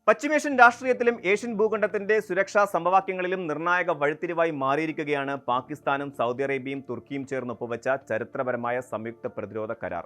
പശ്ചിമേഷ്യൻ രാഷ്ട്രീയത്തിലും ഏഷ്യൻ ഭൂഖണ്ഡത്തിന്റെ സുരക്ഷാ സമവാക്യങ്ങളിലും നിർണായക വഴിത്തിരിവായി മാറിയിരിക്കുകയാണ് പാകിസ്ഥാനും സൗദി അറേബ്യയും തുർക്കിയും ചേർന്ന് ഒപ്പുവെച്ച ചരിത്രപരമായ സംയുക്ത പ്രതിരോധ കരാർ.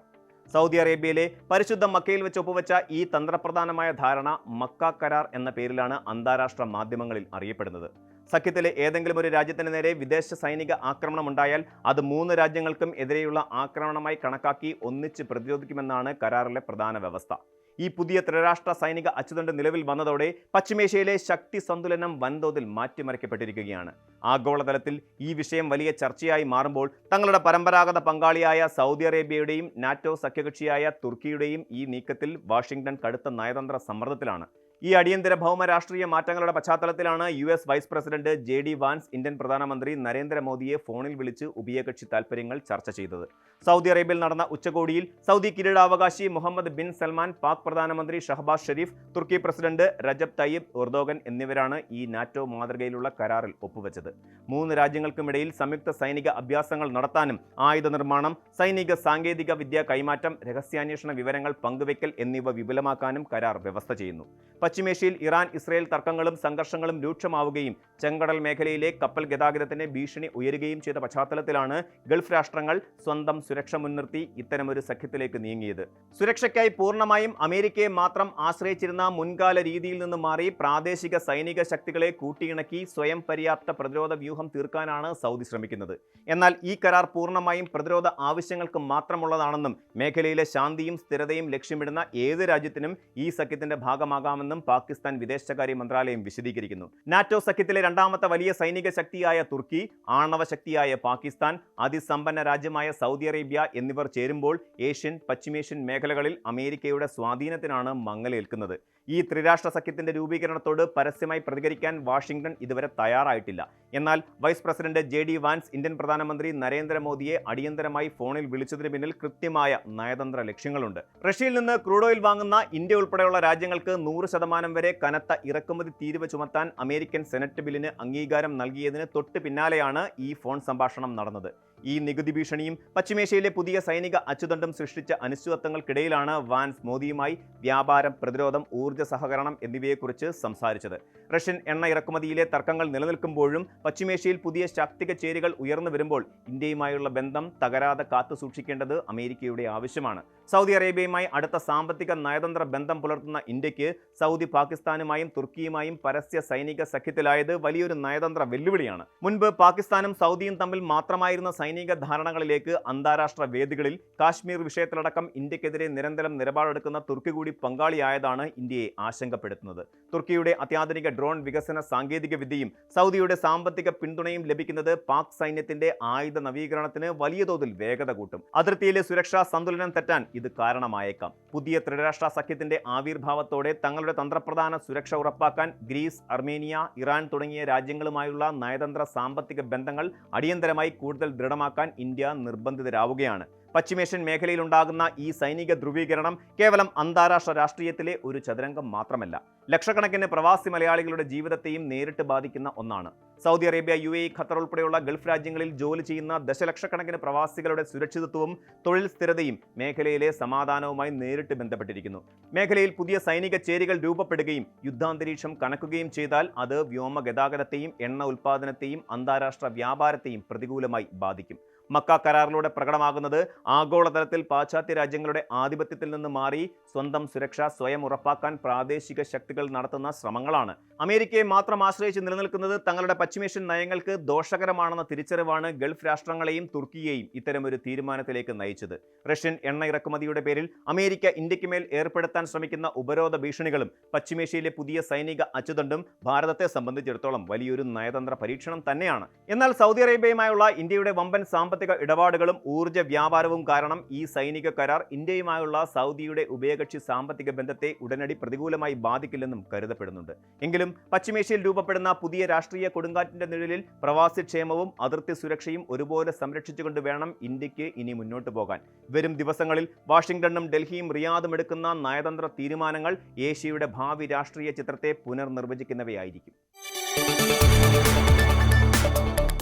സൗദി അറേബ്യയിലെ പരിശുദ്ധ മക്കയിൽ വെച്ച് ഒപ്പുവെച്ച ഈ തന്ത്രപ്രധാനമായ ധാരണ മക്ക കരാർ എന്ന പേരിലാണ് അന്താരാഷ്ട്ര മാധ്യമങ്ങളിൽ അറിയപ്പെടുന്നത്. സഖ്യത്തിലെ ഏതെങ്കിലും ഒരു രാജ്യത്തിന് നേരെ വിദേശ സൈനിക ആക്രമണം ഉണ്ടായാൽ അത് 3 രാജ്യങ്ങൾക്കും എതിരെയുള്ള ആക്രമണമായി കണക്കാക്കി ഒന്നിച്ച് പ്രതിരോധിക്കുമെന്നാണ് കരാറിലെ പ്രധാന വ്യവസ്ഥ. ഈ പുതിയ ത്രിരാഷ്ട്ര സൈനിക അച്ചുതണ്ട് നിലവിൽ വന്നതോടെ പശ്ചിമേഷ്യയിലെ ശക്തി സന്തുലനം വൻതോതിൽ മാറ്റിമറിക്കപ്പെട്ടിരിക്കുകയാണ്. ആഗോളതലത്തിൽ ഈ വിഷയം വലിയ ചർച്ചയായി മാറുമ്പോൾ തങ്ങളുടെ പരമ്പരാഗത പങ്കാളിയായ സൗദി അറേബ്യയുടെയും നാറ്റോ സഖ്യകക്ഷിയായ തുർക്കിയുടെയും ഈ നീക്കത്തിൽ വാഷിംഗ്ടൺ കടുത്ത നയതന്ത്ര സമ്മർദ്ദത്തിലാണ്. ഈ അടിയന്തര ഭൗമ രാഷ്ട്രീയ മാറ്റങ്ങളുടെ പശ്ചാത്തലത്തിലാണ് US vice president JD Vance Indian പ്രധാനമന്ത്രി നരേന്ദ്രമോദിയെ ഫോണിൽ വിളിച്ച് ഉഭയകക്ഷി താൽപ്പര്യങ്ങൾ ചർച്ച ചെയ്തത്. സൗദി അറേബ്യയിൽ നടന്ന ഉച്ചകോടിയിൽ സൗദി കിരീടാവകാശി മുഹമ്മദ് ബിൻ സൽമാൻ, പാക് പ്രധാനമന്ത്രി ഷഹബാസ് ഷെരീഫ്, തുർക്കി പ്രസിഡന്റ് രജബ് തയ്യിബ് എർദോഗൻ എന്നിവരാണ് ഈ നാറ്റോ മാതൃകയിലുള്ള കരാറിൽ ഒപ്പുവെച്ചത്. 3 രാജ്യങ്ങൾക്കുമിടയിൽ സംയുക്ത സൈനിക അഭ്യാസങ്ങൾ നടത്താനും ആയുധ നിർമ്മാണം, സൈനിക സാങ്കേതിക വിദ്യ കൈമാറ്റം, രഹസ്യാന്വേഷണ വിവരങ്ങൾ പങ്കുവയ്ക്കൽ എന്നിവ വിപുലമാക്കാനും കരാർ വ്യവസ്ഥ ചെയ്യുന്നു. പശ്ചിമേഷ്യയിൽ ഇറാൻ ഇസ്രയേൽ തർക്കങ്ങളും സംഘർഷങ്ങളും രൂക്ഷമാവുകയും ചെങ്കടൽ മേഖലയിലെ കപ്പൽ ഗതാഗതത്തിന് ഭീഷണി ഉയരുകയും ചെയ്ത പശ്ചാത്തലത്തിലാണ് ഗൾഫ് രാഷ്ട്രങ്ങൾ സ്വന്തം സുരക്ഷ മുൻനിർത്തി ഇത്തരമൊരു സഖ്യത്തിലേക്ക് നീങ്ങിയത്. സുരക്ഷയ്ക്കായി പൂർണ്ണമായും അമേരിക്കയെ മാത്രം ആശ്രയിച്ചിരുന്ന മുൻകാല രീതിയിൽ നിന്ന് മാറി പ്രാദേശിക സൈനിക ശക്തികളെ കൂട്ടിയിണക്കി സ്വയം പര്യാപ്ത പ്രതിരോധ വ്യൂഹം തീർക്കാനാണ് സൗദി ശ്രമിക്കുന്നത്. എന്നാൽ ഈ കരാർ പൂർണ്ണമായും പ്രതിരോധ ആവശ്യങ്ങൾക്ക് മാത്രമുള്ളതാണെന്നും മേഖലയിലെ ശാന്തിയും സ്ഥിരതയും ലക്ഷ്യമിടുന്ന ഏത് രാജ്യത്തിനും ഈ സഖ്യത്തിന്റെ ഭാഗമാകാമെന്നും പാകിസ്ഥാൻ വിദേശകാര്യ മന്ത്രാലയം വിശദീകരിക്കുന്നു. നാറ്റോ സഖ്യത്തിലെ രണ്ടാമത്തെ വലിയ സൈനിക ശക്തിയായ തുർക്കി, ആണവ ശക്തിയായ പാകിസ്ഥാൻ, അതിസമ്പന്ന രാജ്യമായ സൗദി അറേബ്യ എന്നിവർ ചേരുമ്പോൾ ഏഷ്യൻ, പശ്ചിമേഷ്യൻ മേഖലകളിൽ അമേരിക്കയുടെ സ്വാധീനത്തിനാണ് മങ്ങലേൽക്കുന്നത്. ഈ ത്രിരാഷ്ട്ര സഖ്യത്തിന്റെ രൂപീകരണത്തോട് പരസ്യമായി പ്രതികരിക്കാൻ വാഷിംഗ്ടൺ ഇതുവരെ തയ്യാറായിട്ടില്ല. എന്നാൽ vice president JD Vance Indian പ്രധാനമന്ത്രി നരേന്ദ്രമോദിയെ അടിയന്തരമായി ഫോണിൽ വിളിച്ചതിന് പിന്നിൽ കൃത്യമായ നയതന്ത്ര ലക്ഷ്യങ്ങളുണ്ട്. റഷ്യയിൽ നിന്ന് ക്രൂഡ് ഓയിൽ വാങ്ങുന്ന ഇന്ത്യ ഉൾപ്പെടെയുള്ള രാജ്യങ്ങൾക്ക് 100% വരെ കനത്ത ഇറക്കുമതി തീരുവ ചുമത്താൻ അമേരിക്കൻ സെനറ്റ് ബില്ലിന് അംഗീകാരം നൽകിയതിന് തൊട്ട് പിന്നാലെയാണ് ഈ ഫോൺ സംഭാഷണം നടന്നത്. ഈ നികുതി ഭീഷണിയും പശ്ചിമേഷ്യയിലെ പുതിയ സൈനിക അച്ചുതണ്ടും സൃഷ്ടിച്ച അനിശ്ചിതത്വങ്ങൾക്കിടയിലാണ് വാൻസ് മോദിയുമായി വ്യാപാരം, പ്രതിരോധം, ഊർജ്ജ സഹകരണം എന്നിവയെക്കുറിച്ച് സംസാരിച്ചത്. റഷ്യൻ എണ്ണ ഇറക്കുമതിയിലെ തർക്കങ്ങൾ നിലനിൽക്കുമ്പോഴും പശ്ചിമേഷ്യയിൽ പുതിയ ശാക്തിക ചേരികൾ ഉയർന്നു വരുമ്പോൾ ഇന്ത്യയുമായുള്ള ബന്ധം തകരാതെ കാത്തുസൂക്ഷിക്കേണ്ടത് അമേരിക്കയുടെ ആവശ്യമാണ്. സൗദി അറേബ്യയുമായി അടുത്ത സാമ്പത്തിക നയതന്ത്ര ബന്ധം പുലർത്തുന്ന ഇന്ത്യക്ക് സൗദി പാകിസ്ഥാനുമായും തുർക്കിയുമായും പരസ്യ സൈനിക സഖ്യത്തിലായത് വലിയൊരു നയതന്ത്ര വെല്ലുവിളിയാണ്. മുൻപ് പാകിസ്ഥാനും സൗദിയും തമ്മിൽ മാത്രമായിരുന്ന സൈനിക ധാരണകളിലേക്ക് അന്താരാഷ്ട്ര വേദികളിൽ കാശ്മീർ വിഷയത്തിലടക്കം ഇന്ത്യക്കെതിരെ നിരന്തരം നിലപാടെടുക്കുന്ന തുർക്കി കൂടി പങ്കാളിയായതാണ് ഇന്ത്യയെ ആശങ്കപ്പെടുത്തുന്നത്. തുർക്കിയുടെ അത്യാധുനിക ഡ്രോൺ വികസന സാങ്കേതിക വിദ്യയും സൗദിയുടെ സാമ്പത്തിക പിന്തുണയും ലഭിക്കുന്നത് പാക് സൈന്യത്തിന്റെ ആയുധ നവീകരണത്തിന് വലിയ തോതിൽ വേഗത കൂട്ടും. അതിർത്തിയിലെ സുരക്ഷാ സന്തുലനം തെറ്റാൻ ഇത് കാരണമായേക്കാം. പുതിയ ത്രിരാഷ്ട്ര സഖ്യത്തിന്റെ ആവിർഭാവത്തോടെ തങ്ങളുടെ തന്ത്രപ്രധാന സുരക്ഷ ഉറപ്പാക്കാൻ ഗ്രീസ്, അർമേനിയ, ഇറാൻ തുടങ്ങിയ രാജ്യങ്ങളുമായുള്ള നയതന്ത്ര സാമ്പത്തിക ബന്ധങ്ങൾ അടിയന്തരമായി കൂടുതൽ ദൃഢമാക്കാൻ ഇന്ത്യ നിർബന്ധിതരാവുകയാണ്. പശ്ചിമേഷ്യൻ മേഖലയിൽ ഉണ്ടാകുന്ന ഈ സൈനിക ധ്രുവീകരണം കേവലം അന്താരാഷ്ട്ര രാഷ്ട്രീയത്തിലെ ഒരു ചതുരംഗം മാത്രമല്ല, ലക്ഷക്കണക്കിന് പ്രവാസി മലയാളികളുടെ ജീവിതത്തെയും നേരിട്ട് ബാധിക്കുന്ന ഒന്നാണ്. സൗദി അറേബ്യ, UAE, ഖത്തർ ഉൾപ്പെടെയുള്ള ഗൾഫ് രാജ്യങ്ങളിൽ ജോലി ചെയ്യുന്ന ദശലക്ഷക്കണക്കിന് പ്രവാസികളുടെ സുരക്ഷിതത്വവും തൊഴിൽ സ്ഥിരതയും മേഖലയിലെ സമാധാനവുമായി നേരിട്ട് ബന്ധപ്പെട്ടിരിക്കുന്നു. മേഖലയിൽ പുതിയ സൈനിക ചേരികൾ രൂപപ്പെടുകയും യുദ്ധാന്തരീക്ഷം കനക്കുകയും ചെയ്താൽ അത് വ്യോമ ഗതാഗതത്തെയും എണ്ണ ഉൽപ്പാദനത്തെയും അന്താരാഷ്ട്ര വ്യാപാരത്തെയും പ്രതികൂലമായി ബാധിക്കും. മക്ക കരാറിലൂടെ പ്രകടമാകുന്നത് ആഗോളതലത്തിൽ പാശ്ചാത്യ രാജ്യങ്ങളുടെ ആധിപത്യത്തിൽ നിന്ന് മാറി സ്വന്തം സുരക്ഷ സ്വയം ഉറപ്പാക്കാൻ പ്രാദേശിക ശക്തികൾ നടത്തുന്ന ശ്രമങ്ങളാണ്. അമേരിക്കയെ മാത്രം ആശ്രയിച്ച് നിലനിൽക്കുന്നത് തങ്ങളുടെ പശ്ചിമേഷ്യൻ നയങ്ങൾക്ക് ദോഷകരമാണെന്ന തിരിച്ചറിവാണ് ഗൾഫ് രാഷ്ട്രങ്ങളെയും തുർക്കിയെയും ഇത്തരമൊരു തീരുമാനത്തിലേക്ക് നയിച്ചത്. റഷ്യൻ എണ്ണ ഇറക്കുമതിയുടെ പേരിൽ അമേരിക്ക ഇന്ത്യക്ക് മേൽ ഏർപ്പെടുത്താൻ ശ്രമിക്കുന്ന ഉപരോധ ഭീഷണികളും പശ്ചിമേഷ്യയിലെ പുതിയ സൈനിക അച്ചുതണ്ടും ഭാരതത്തെ സംബന്ധിച്ചിടത്തോളം വലിയൊരു നയതന്ത്ര പരീക്ഷണം തന്നെയാണ്. എന്നാൽ സൗദി അറേബ്യയുമായുള്ള ഇന്ത്യയുടെ വമ്പൻ സാമ്പത്തിക ഇടപാടുകളും ഊർജ്ജ വ്യാപാരവും കാരണം ഈ സൈനിക കരാർ ഇന്ത്യയുമായുള്ള സൗദിയുടെ ഉഭയകക്ഷി സാമ്പത്തിക ബന്ധത്തെ ഉടനടി പ്രതികൂലമായി ബാധിക്കില്ലെന്നും കരുതപ്പെടുന്നുണ്ട്. എങ്കിലും പശ്ചിമേഷ്യയിൽ രൂപപ്പെടുന്ന പുതിയ രാഷ്ട്രീയ കൊടുങ്കാറ്റിന്റെ നിഴലിൽ പ്രവാസി ക്ഷേമവും അതിർത്തി സുരക്ഷയും ഒരുപോലെ സംരക്ഷിച്ചുകൊണ്ട് വേണം ഇന്ത്യക്ക് ഇനി മുന്നോട്ട് പോകാൻ. വരും ദിവസങ്ങളിൽ വാഷിംഗ്ടണും ഡൽഹിയും റിയാദും എടുക്കുന്ന നയതന്ത്ര തീരുമാനങ്ങൾ ഏഷ്യയുടെ ഭാവി രാഷ്ട്രീയ ചിത്രത്തെ പുനർനിർവചിക്കുന്നവയായിരിക്കും.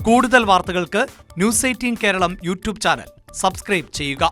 കൂടുതൽ വാർത്തകൾക്ക് News 18 Keralam YouTube channel subscribe ചെയ്യുക.